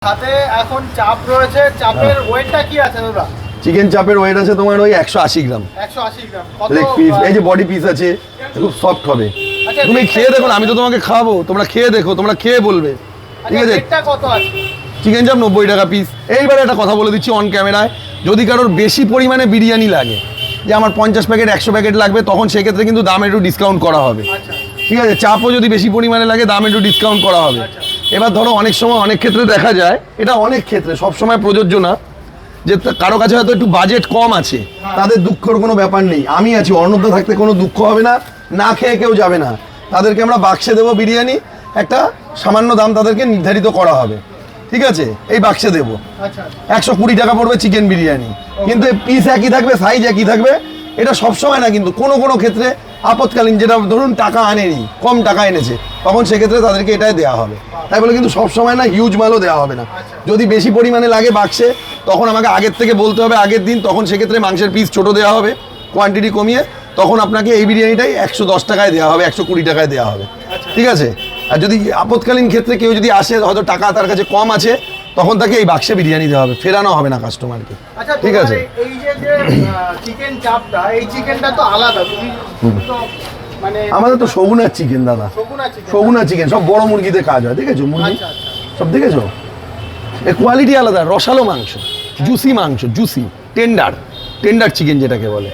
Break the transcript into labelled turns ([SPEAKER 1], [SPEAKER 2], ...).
[SPEAKER 1] হাতে এখন চাপ রয়েছে, চাপের ওয়েটটা কি আছে দাদা?
[SPEAKER 2] চিকেন চাপের ওয়েট আছে তোমার ওই 180 গ্রাম।
[SPEAKER 1] 180 গ্রাম। কত
[SPEAKER 2] লেগ পিস, এই যে বডি পিস আছে, খুব সফট হবে।
[SPEAKER 1] আচ্ছা,
[SPEAKER 2] তুমি খেয়ে দেখো না, আমি তো তোমাকে খাওয়াবো, তোমরা খেয়ে দেখো, তোমরা খেয়ে বলবে। ঠিক আছে,
[SPEAKER 1] রেটটা কত আছে?
[SPEAKER 2] চিকেন চাপ 90 টাকা পিস। এইবারে একটা কথা বলে দিচ্ছি অন ক্যামেরায়, যদি কারোর বেশি পরিমাণে বিরিয়ানি লাগে, যে আমার 50 প্যাকেট 100 প্যাকেট লাগবে, তখন সেক্ষেত্রে কিন্তু দাম একটু ডিসকাউন্ট করা হবে।
[SPEAKER 1] আচ্ছা,
[SPEAKER 2] ঠিক আছে, চাপও যদি বেশি পরিমাণে লাগে দাম একটু ডিসকাউন্ট করা হবে। এবার ধরো অনেক সময় অনেক ক্ষেত্রে দেখা যায়, এটা অনেক ক্ষেত্রে সব সময় প্রযোজ্য না, যে কারো কাছে হয়তো একটু বাজেট কম আছে, তাদের দুঃখের কোনো ব্যাপার নেই। আমি আছি, অন্নদা থাকতে কোনো দুঃখ হবে না, না খেয়ে কেউ যাবে না। তাদেরকে আমরা বাক্সে দেবো বিরিয়ানি, একটা সামান্য দাম তাদেরকে নির্ধারিত করা হবে। ঠিক আছে, এই বাক্সে দেবো।
[SPEAKER 1] আচ্ছা,
[SPEAKER 2] 120 টাকা পড়বে চিকেন বিরিয়ানি, কিন্তু পিস একই থাকবে, সাইজ একই থাকবে। এটা সবসময় না, কিন্তু কোনো কোনো ক্ষেত্রে আপৎকালীন, যেটা ধরুন টাকা আনেনি, কম টাকা এনেছে, তখন সেক্ষেত্রে তাদেরকে এটাই দেওয়া হবে। তাই বলে কিন্তু সবসময় না হিউজ মালও দেওয়া হবে না। যদি বেশি পরিমাণে লাগে বাক্সে, তখন আমাকে আগের থেকে বলতে হবে, আগের দিন, তখন সেক্ষেত্রে মাংসের পিস ছোটো দেওয়া হবে, কোয়ান্টিটি কমিয়ে, তখন আপনাকে এই বিরিয়ানিটাই 110 টাকায় দেওয়া হবে, 120 টাকায় দেওয়া হবে। ঠিক আছে, আর যদি আপৎকালীন ক্ষেত্রে কেউ যদি আসে, হয়তো টাকা তার কাছে কম আছে, তখন তাকে এই বাক্সে বিরিয়ানি দেওয়া হবে, ফেরানো হবে না কাস্টমারকে।
[SPEAKER 1] আচ্ছা,
[SPEAKER 2] ঠিক আছে,
[SPEAKER 1] এই যে চিকেন চাপটা, এই চিকেনটা তো আলাদা, তুমি তো মানে
[SPEAKER 2] আমাদের তো শগুনার চিকেন দাদা, শগুনা চিকেন, সব বড় মুরগিতে কাজ হয়, দেখেছো মুরগি সব দেখেছো, এর কোয়ালিটি আলাদা, রসালো মাংস, জুসি মাংস, জুসি টেন্ডার চিকেন যেটাকে বলে।